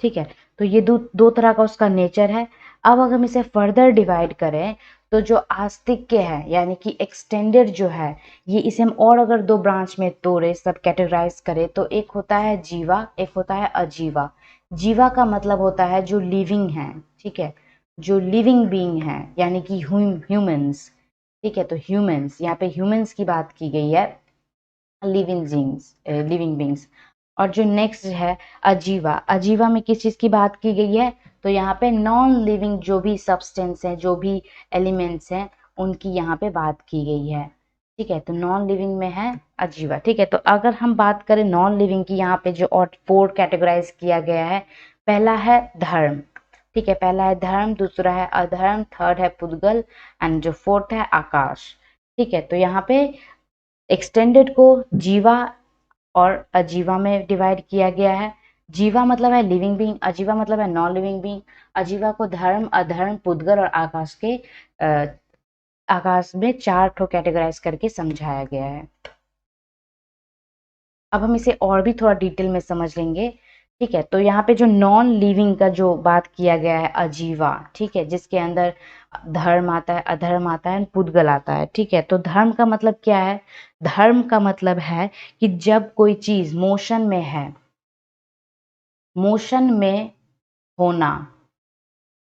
ठीक है, तो ये दो तरह का उसका नेचर है। अब अगर हम इसे फर्दर डिवाइड करें, तो जो आस्तिक्य है यानी कि एक्सटेंडेड जो है, ये इसे हम और अगर 2 ब्रांच में तोड़े, सब कैटेगराइज करें, तो एक होता है जीवा, एक होता है अजीवा। जीवा का मतलब होता है जो लिविंग है। ठीक है, जो लिविंग बीइंग है, यानी कि ह्यूमंस। ठीक है, तो ह्यूमंस, यहाँ पे ह्यूमंस की बात की गई है, लिविंग बींग्स। और जो नेक्स्ट है अजीवा, अजीवा में किस चीज की बात की गई है? तो यहाँ पे नॉन लिविंग जो भी सब्सटेंस हैं, जो भी एलिमेंट्स हैं, उनकी यहाँ पे बात की गई है। ठीक है, तो नॉन लिविंग में है अजीवा। ठीक है, तो अगर हम बात करें नॉन लिविंग की, यहाँ पे जो और 4 कैटेगराइज किया गया है, पहला है धर्म। ठीक है, पहला है धर्म, दूसरा है अधर्म, थर्ड है पुद्गल, एंड जो फोर्थ है आकाश। ठीक है, तो यहाँ पे एक्सटेंडेड को जीवा और अजीवा में डिवाइड किया गया है। जीवा मतलब है लिविंग बीइंग, अजीवा मतलब है नॉन लिविंग बीइंग। अजीवा को धर्म, अधर्म, पुद्गल और आकाश के आकाश में 4 ठो कैटेगराइज करके समझाया गया है। अब हम इसे और भी थोड़ा डिटेल में समझ लेंगे। ठीक है, तो यहाँ पे जो नॉन लिविंग का जो बात किया गया है अजीवा, ठीक है, जिसके अंदर धर्म आता है, अधर्म आता है, पुद्गल आता है। ठीक है, तो धर्म का मतलब क्या है? धर्म का मतलब है कि जब कोई चीज मोशन में है, मोशन में होना।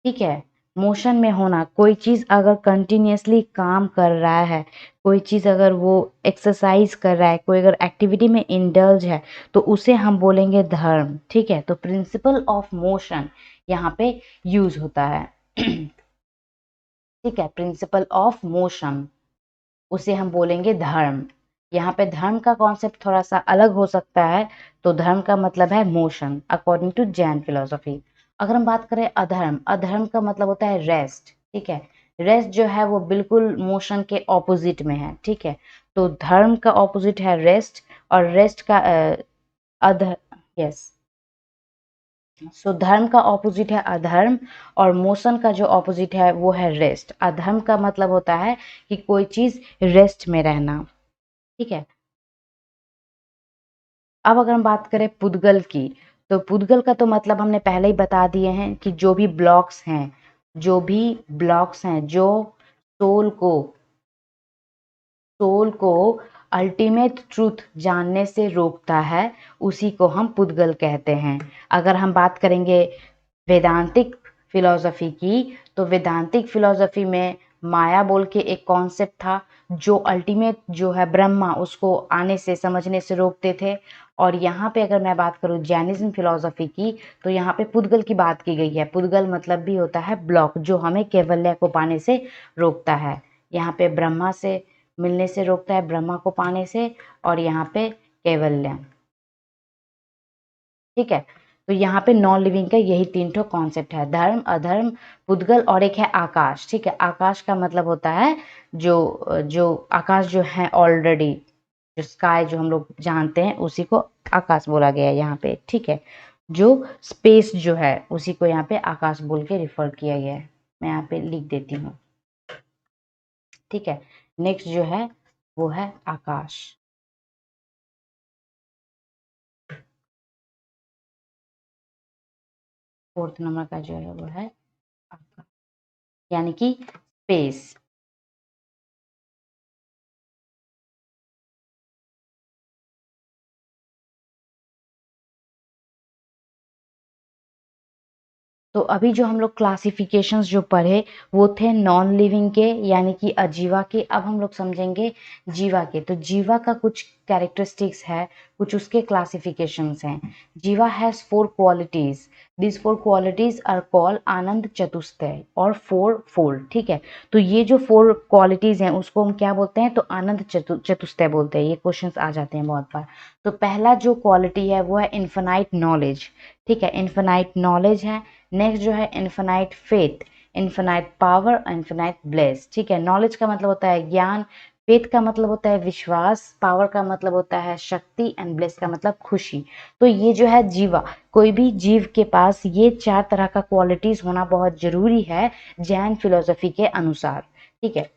ठीक है, मोशन में होना, कोई चीज अगर कंटिन्यूअसली काम कर रहा है, कोई चीज अगर वो एक्सरसाइज कर रहा है, कोई अगर एक्टिविटी में इंडल्ज है, तो उसे हम बोलेंगे धर्म। ठीक है, तो प्रिंसिपल ऑफ मोशन यहाँ पे यूज होता है। ठीक है, प्रिंसिपल ऑफ मोशन, उसे हम बोलेंगे धर्म। यहाँ पे धर्म का कॉन्सेप्ट थोड़ा सा अलग हो सकता है, तो धर्म का मतलब है motion according to Jain philosophy. अगर हम बात करें अधर्म, अधर्म का मतलब होता है रेस्ट। ठीक है, रेस्ट जो है वो बिल्कुल मोशन के ऑपोजिट में है। ठीक है, तो धर्म का ऑपोजिट है रेस्ट, और रेस्ट का अध यस, सो धर्म का ऑपोजिट है अधर्म, और मोशन का जो ऑपोजिट है वो है रेस्ट। अधर्म का मतलब होता है कि कोई चीज रेस्ट में रहना। ठीक है, अब अगर हम बात करें पुद्गल की, तो पुद्गल का तो मतलब हमने पहले ही बता दिए हैं कि जो भी ब्लॉक्स हैं, जो भी ब्लॉक्स हैं, जो सोल को सोल को अल्टीमेट ट्रूथ जानने से रोकता है, उसी को हम पुद्गल कहते हैं। अगर हम बात करेंगे वेदांतिक फिलॉसफी की, तो वेदांतिक फिलॉसफी में माया बोल के एक कॉन्सेप्ट था, जो अल्टीमेट जो है ब्रह्मा, उसको आने से, समझने से रोकते थे। और यहाँ पे अगर मैं बात करूँ जैनिज्म फिलॉसफी की, तो यहाँ पे पुद्गल की बात की गई है। पुद्गल मतलब भी होता है ब्लॉक, जो हमें कैवल्य को पाने से रोकता है। यहाँ पे ब्रह्मा से मिलने से रोकता है, ब्रह्मा को पाने से, और यहाँ पे कैवल्य। ठीक है, तो यहाँ पे नॉन लिविंग का यही 3 ठो कॉन्सेप्ट है, धर्म, अधर्म, पुद्गल, और एक है आकाश। ठीक है, आकाश का मतलब होता है जो जो आकाश जो है ऑलरेडी, जो स्काई जो हम लोग जानते हैं, उसी को आकाश बोला गया है यहाँ पे। ठीक है, जो स्पेस जो है उसी को यहाँ पे आकाश बोल के रिफर किया गया है। मैं यहाँ पे लिख देती हूँ। ठीक है, नेक्स्ट जो है वो है आकाश। फोर्थ नंबर का जो है वो है आकाश, यानी कि स्पेस। तो अभी जो हम लोग क्लासिफिकेशंस जो पढ़े वो थे नॉन लिविंग के यानी कि अजीवा के। अब हम लोग समझेंगे जीवा के। तो जीवा का कुछ कैरेक्टरिस्टिक्स है, कुछ उसके क्लासिफिकेशंस हैं। Jiva has 4 qualities. This 4 qualities are called ananda chatushtaya और 4 फोल्ड। ठीक है, तो ये जो 4 क्वालिटीज हैं उसको हम क्या बोलते हैं, तो आनंद चतुष्टय बोलते हैं। ये क्वेश्चंस आ जाते हैं बहुत बार। तो पहला जो क्वालिटी है वो है इन्फिनाइट नॉलेज। ठीक है, इन्फिनाइट नॉलेज है। नेक्स्ट जो है infinite faith, infinite power, infinite bless. ठीक है, नॉलेज का मतलब होता है ज्ञान, फेथ का मतलब होता है विश्वास, पावर का मतलब होता है शक्ति एंड ब्लेस का मतलब खुशी। तो ये जो है जीवा, कोई भी जीव के पास ये 4 तरह का क्वालिटीज होना बहुत जरूरी है जैन फिलोसफी के अनुसार। ठीक है,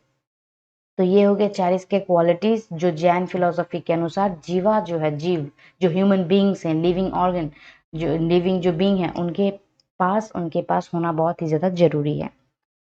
तो ये हो गए 4 इसके क्वालिटीज जो जैन फिलोसफी के अनुसार जीवा जो है, जीव जो ह्यूमन बींग्स हैं, लिविंग ऑर्गन, जो लिविंग जो बींग है उनके पास होना बहुत ही ज्यादा जरूरी है।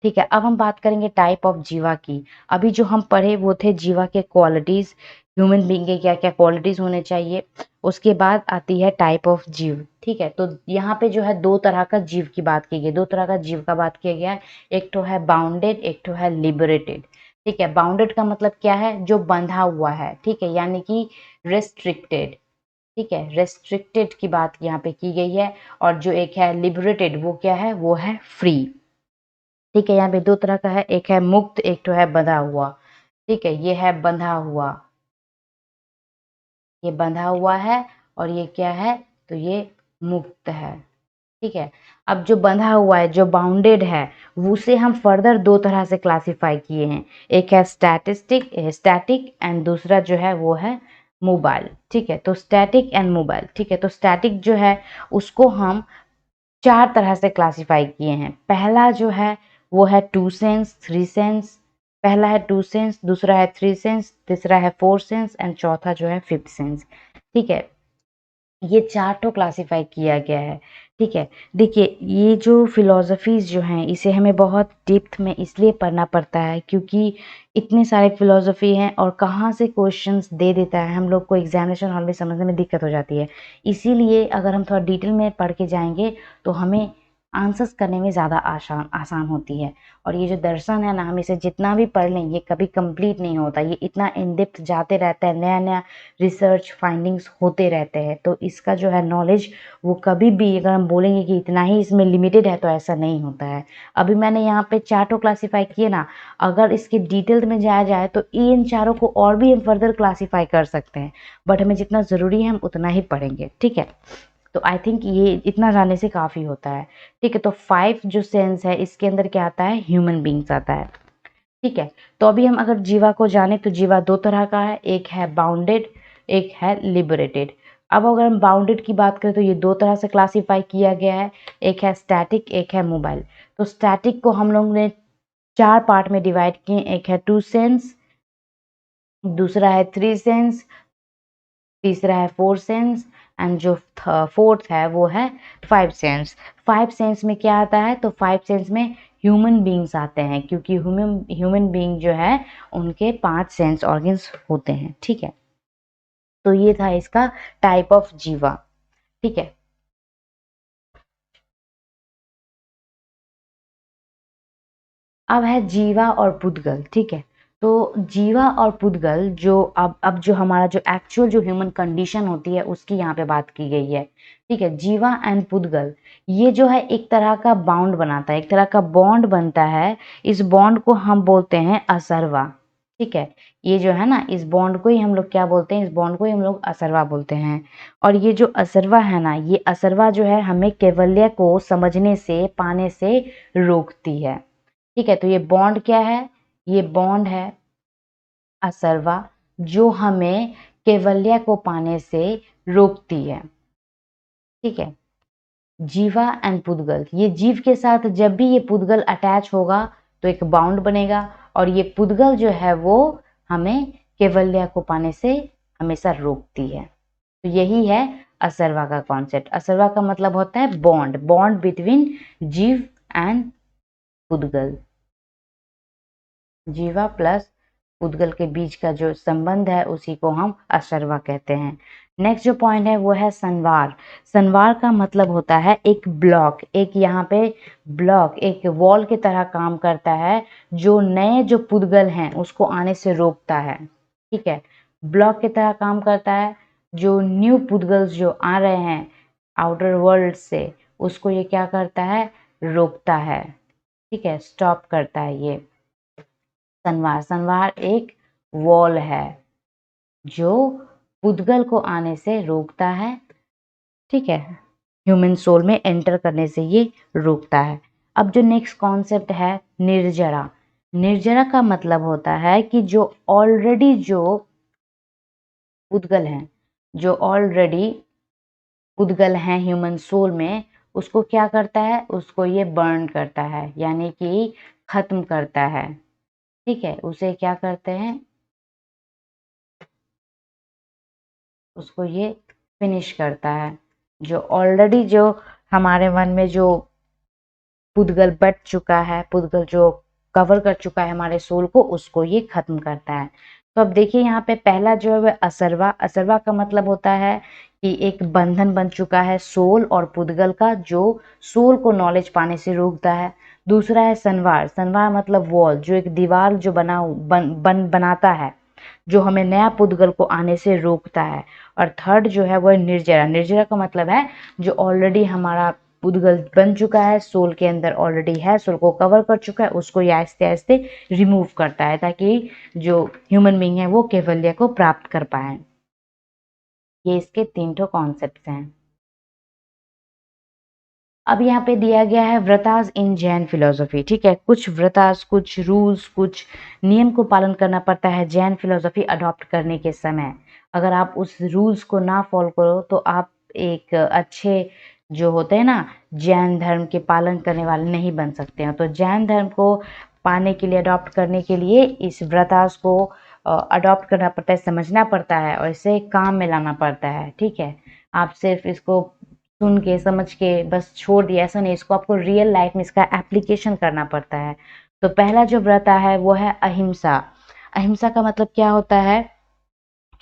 ठीक है, अब हम बात करेंगे टाइप ऑफ जीवा की। अभी जो हम पढ़े वो थे जीवा के क्वालिटीज, ह्यूमन बींग के क्या क्या क्वालिटीज होने चाहिए। उसके बाद आती है टाइप ऑफ जीव। ठीक है, तो यहाँ पे जो है 2 तरह का जीव की बात की गई, 2 तरह का जीव का बात किया गया है। एक तो है बाउंडेड, एक तो है लिबरेटेड। ठीक है, बाउंडेड का मतलब क्या है, जो बंधा हुआ है। ठीक है, यानी कि रेस्ट्रिक्टेड। ठीक है, रेस्ट्रिक्टेड की बात यहाँ पे की गई है। और जो एक है लिबरेटेड वो क्या है, वो है फ्री। ठीक है, यहाँ पे 2 तरह का है, एक है मुक्त, एक तो है बंधा हुआ। ठीक है, ये है बंधा हुआ, ये बंधा हुआ है। और ये क्या है, तो ये मुक्त है। ठीक है, अब जो बंधा हुआ है, जो बाउंडेड है, उसे हम फर्दर 2 तरह से क्लासिफाई किए हैं। एक है स्टैटिक एंड दूसरा जो है वो है मोबाइल। ठीक है, तो स्टैटिक एंड मोबाइल। ठीक है, तो स्टैटिक जो है उसको हम 4 तरह से क्लासिफाई किए हैं। पहला जो है वो है 2 सेंस, 3 सेंस। पहला है 2 सेंस, दूसरा है 3 सेंस, तीसरा है 4 सेंस एंड चौथा जो है 5th सेंस। ठीक है, ये 4 तो क्लासिफाई किया गया है। ठीक है, देखिए ये जो फिलोसफीज जो हैं इसे हमें बहुत डेप्थ में इसलिए पढ़ना पड़ता है क्योंकि इतने सारे फिलोसफी हैं और कहाँ से क्वेश्चंस दे देता है, हम लोग को एग्जामिनेशन हॉल में समझने में दिक्कत हो जाती है। इसीलिए अगर हम थोड़ा डिटेल में पढ़ के जाएंगे तो हमें आंसर्स करने में ज़्यादा आसान आसान होती है। और ये जो दर्शन है ना, हम इसे जितना भी पढ़ लें ये कभी कंप्लीट नहीं होता, ये इतना इन डेप्थ जाते रहता है, नया नया रिसर्च फाइंडिंग्स होते रहते हैं। तो इसका जो है नॉलेज वो कभी भी अगर हम बोलेंगे कि इतना ही इसमें लिमिटेड है तो ऐसा नहीं होता है। अभी मैंने यहाँ पे 4 तो क्लासीफाई किए ना, अगर इसके डिटेल में जाया जाए तो इन चारों को और भी हम फर्दर क्लासीफाई कर सकते हैं, बट हमें जितना ज़रूरी है हम उतना ही पढ़ेंगे। ठीक है, तो आई थिंक ये इतना जानने से काफ़ी होता है। ठीक है, तो 5 जो सेंस है इसके अंदर क्या आता है, ह्यूमन बींग्स आता है। ठीक है, तो अभी हम अगर जीवा को जाने तो जीवा 2 तरह का है, एक है बाउंडेड, एक है लिबरेटेड। अब अगर हम बाउंडेड की बात करें तो ये 2 तरह से क्लासिफाई किया गया है, एक है स्टैटिक, एक है मोबाइल। तो स्टैटिक को हम लोग ने 4 पार्ट में डिवाइड किए, एक है 2 सेंस, दूसरा है 3 सेंस, तीसरा है 4 सेंस एंड जो फोर्थ है वो है 5 सेंस। 5 सेंस में क्या आता है, तो 5 सेंस में ह्यूमन बींग्स आते हैं क्योंकि ह्यूमन बींग जो है उनके 5 सेंस ऑर्गन्स होते हैं। ठीक है, तो ये था इसका टाइप ऑफ जीवा। ठीक है, अब है जीवा और पुद्गल। ठीक है, तो जीवा और पुद्गल जो अब जो हमारा जो एक्चुअल जो ह्यूमन कंडीशन होती है उसकी यहाँ पे बात की गई है। ठीक है, जीवा एंड पुद्गल ये जो है एक तरह का बाउंड बनाता है, एक तरह का बॉन्ड बनता है। इस बॉन्ड को हम बोलते हैं असरवा। ठीक है, ये जो है ना, इस बॉन्ड को ही हम लोग क्या बोलते हैं, इस बॉन्ड को ही हम लोग असरवा बोलते हैं। और ये जो असरवा है ना, ये असरवा जो है हमें कैवल्य को समझने से, पाने से रोकती है। ठीक है, तो ये बॉन्ड क्या है, ये बॉन्ड है असरवा जो हमें कैवल्य को पाने से रोकती है। ठीक है, जीवा एंड पुद्गल, ये जीव के साथ जब भी ये पुद्गल अटैच होगा तो एक बाउंड बनेगा और ये पुद्गल जो है वो हमें कैवल्य को पाने से हमेशा रोकती है। तो यही है असर्वा का कॉन्सेप्ट। असर्वा का मतलब होता है बॉन्ड, बॉन्ड बिटवीन जीव एंड पुद्गल। जीवा प्लस पुद्गल के बीच का जो संबंध है उसी को हम असर्वा कहते हैं। नेक्स्ट जो पॉइंट है वो है संवार। संवार का मतलब होता है एक ब्लॉक, एक यहाँ पे ब्लॉक एक वॉल की तरह काम करता है जो नए जो पुद्गल हैं उसको आने से रोकता है। ठीक है, ब्लॉक की तरह काम करता है, जो न्यू पुद्गल्स जो आ रहे हैं आउटर वर्ल्ड से उसको ये क्या करता है, रोकता है। ठीक है, स्टॉप करता है ये संवार। संवार एक वॉल है जो पुद्गल को आने से रोकता है। ठीक है, ह्यूमन सोल में एंटर करने से ये रोकता है। अब जो नेक्स्ट कॉन्सेप्ट है निर्जरा। निर्जरा का मतलब होता है कि जो ऑलरेडी जो पुद्गल हैं, जो ऑलरेडी पुद्गल हैं ह्यूमन सोल में, उसको क्या करता है, उसको ये बर्न करता है, यानी कि खत्म करता है। ठीक है, उसे क्या करते हैं, उसको ये फिनिश करता है। जो ऑलरेडी जो हमारे मन में जो पुद्गल बट चुका है, पुद्गल जो कवर कर चुका है हमारे सोल को, उसको ये खत्म करता है। तो अब देखिए यहाँ पे पहला जो है वह असर्वा। असर्वा का मतलब होता है कि एक बंधन बन चुका है सोल और पुद्गल का, जो सोल को नॉलेज पाने से रोकता है। दूसरा है संवार। संवार मतलब वॉल, जो एक दीवार जो बनाता है, जो हमें नया पुद्गल को आने से रोकता है। और थर्ड जो है वह निर्जरा। निर्जरा का मतलब है जो ऑलरेडी हमारा पुद्गल बन चुका है, सोल के अंदर ऑलरेडी है, सोल को कवर कर चुका है, उसको ये आहिस्ते आहिस्ते रिमूव करता है ताकि जो ह्यूमन बीइंग है वो कैवल्य को प्राप्त कर पाए। ये इसके 3 ठो कॉन्सेप्ट हैं। अब यहाँ पे दिया गया है व्रतास इन जैन फिलोसफी। ठीक है, कुछ व्रतास, कुछ रूल्स, कुछ नियम को पालन करना पड़ता है जैन फिलोसफी अडॉप्ट करने के समय। अगर आप उस रूल्स को ना फॉलो करो तो आप एक अच्छे जो होते हैं ना जैन धर्म के पालन करने वाले नहीं बन सकते हैं। तो जैन धर्म को पाने के लिए, अडॉप्ट करने के लिए इस व्रतास को अडॉप्ट करना पड़ता है, समझना पड़ता है और इसे काम में लाना पड़ता है। ठीक है, आप सिर्फ इसको सुन के समझ के बस छोड़ दिया, ऐसा नहीं, इसको आपको रियल लाइफ में इसका एप्लीकेशन करना पड़ता है। तो पहला जो व्रत है वो है अहिंसा। अहिंसा का मतलब क्या होता है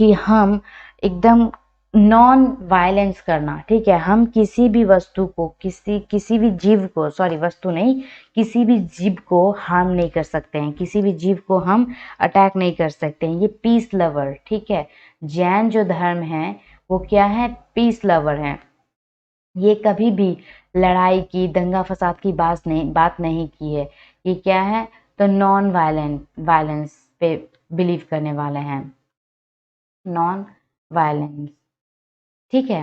कि हम एकदम नॉन वायलेंस करना। ठीक है, हम किसी भी वस्तु को, किसी भी जीव को, सॉरी वस्तु नहीं, किसी भी जीव को हार्म नहीं कर सकते हैं, किसी भी जीव को हम अटैक नहीं कर सकते हैं। ये पीस लवर। ठीक है, जैन जो धर्म है वो क्या है, पीस लवर है। ये कभी भी लड़ाई की, दंगा फसाद की बात नहीं की है। ये क्या है, तो नॉन वायलेंस पे बिलीव करने वाले हैं, नॉन वायलेंस। ठीक है,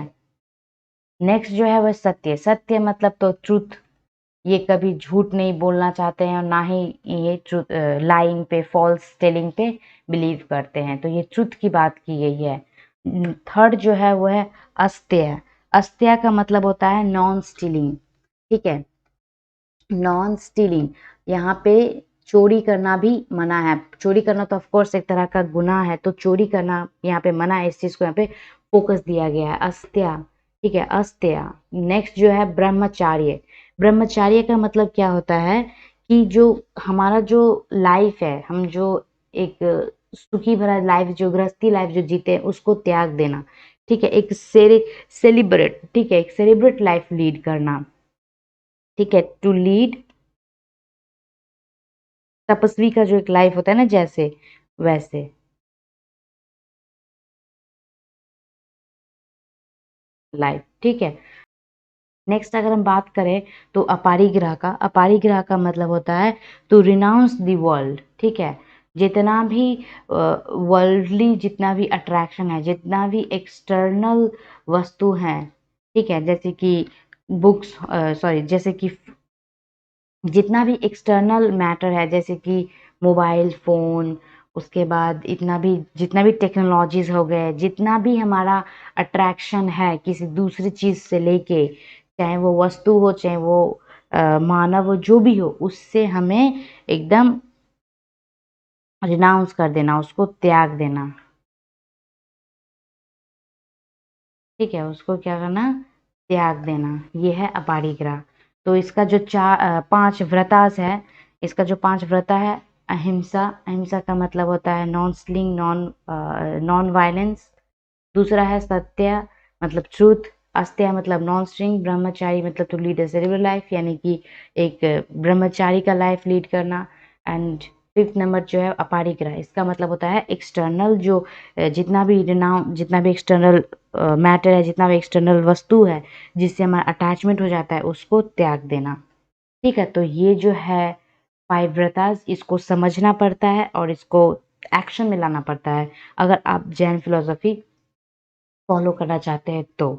नेक्स्ट जो है वह सत्य। सत्य मतलब तो ट्रुथ, ये कभी झूठ नहीं बोलना चाहते हैं और ना ही ये ट्रुथ, लाइंग पे, फॉल्स टेलिंग पे बिलीव करते हैं। तो ये ट्रुथ की बात की गई है। थर्ड जो है वो है अस्त्य। अस्त्य का मतलब होता है नॉन स्टीलिंग। ठीक है, नॉन स्टीलिंग, यहाँ पे चोरी करना भी मना है। चोरी करना तो ऑफकोर्स एक तरह का गुनाह है, तो चोरी करना यहाँ पे मना है, इस चीज को यहाँ पे फोकस दिया गया है, अस्त्या। ठीक है, अस्त्या। नेक्स्ट जो है ब्रह्मचार्य। ब्रह्मचार्य का मतलब क्या होता है कि जो हमारा जो लाइफ है, हम जो एक सुखी भरा लाइफ, जो गृहस्थी लाइफ जो जीते हैं उसको त्याग देना। ठीक है, एक सेलिब्रेट, ठीक है, एक सेलिब्रेट लाइफ लीड करना। ठीक है, टू लीड, तपस्वी का जो एक लाइफ होता है ना, जैसे वैसे लाइफ। ठीक है, नेक्स्ट अगर हम बात करें तो अपारिग्रह का। अपारिग्रह का मतलब होता है टू रिनाउंस द वर्ल्ड। ठीक है, जितना भी वर्ल्डली, जितना भी अट्रैक्शन है, जितना भी एक्सटर्नल वस्तु हैं, ठीक है, जैसे कि बुक्स, सॉरी, जैसे कि जितना भी एक्सटर्नल मैटर है, जैसे कि मोबाइल फ़ोन, उसके बाद इतना भी जितना भी टेक्नोलॉजीज़ हो गए, जितना भी हमारा अट्रैक्शन है किसी दूसरी चीज़ से लेके, चाहे वो वस्तु हो, चाहे वो मानव हो, जो भी हो, उससे हमें एकदम रिनाउंस कर देना, उसको त्याग देना। ठीक है, उसको क्या करना, त्याग देना। ये है अपारिग्रह। तो इसका जो 5 व्रतास है, इसका जो 5 व्रता है, अहिंसा, अहिंसा का मतलब होता है नॉन स्टिलिंग, नॉन वायलेंस। दूसरा है सत्य मतलब ट्रूथ, अस्त्य मतलब नॉन स्टिलिंग, ब्रह्मचारी मतलब to lead a celibate life, यानी कि एक ब्रह्मचारी का लाइफ लीड करना। एंड 5th नंबर जो है अपारिग्रह, इसका मतलब होता है एक्सटर्नल जो जितना भी जितना भी एक्सटर्नल मैटर है, जितना भी एक्सटर्नल वस्तु है जिससे हमारा अटैचमेंट हो जाता है, उसको त्याग देना। ठीक है, तो ये जो है 5 व्रतास, इसको समझना पड़ता है और इसको एक्शन में लाना पड़ता है अगर आप जैन फिलॉसफी फॉलो करना चाहते हैं तो।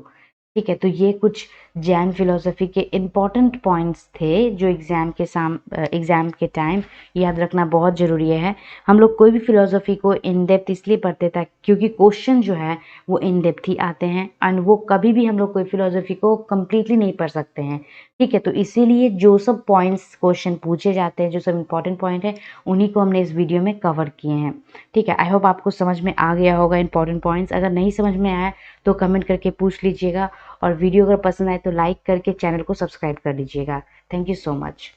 ठीक है, तो ये कुछ जैन फिलॉसफी के इम्पॉर्टेंट पॉइंट्स थे जो एग्ज़ाम के टाइम याद रखना बहुत ज़रूरी है। हम लोग कोई भी फिलॉसफी को इन डेप्थ इसलिए पढ़ते थे क्योंकि क्वेश्चन जो है वो इन डेप्थ ही आते हैं, एंड वो कभी भी हम लोग कोई फिलॉसफी को कम्प्लीटली नहीं पढ़ सकते हैं। ठीक है, तो इसीलिए जो सब पॉइंट्स क्वेश्चन पूछे जाते हैं, जो सब इम्पॉर्टेंट पॉइंट है, उन्हीं को हमने इस वीडियो में कवर किए हैं। ठीक है, आई होप आपको समझ में आ गया होगा इम्पॉर्टेंट पॉइंट्स। अगर नहीं समझ में आया तो कमेंट करके पूछ लीजिएगा, और वीडियो अगर पसंद आए तो लाइक करके चैनल को सब्सक्राइब कर लीजिएगा। Thank you so much.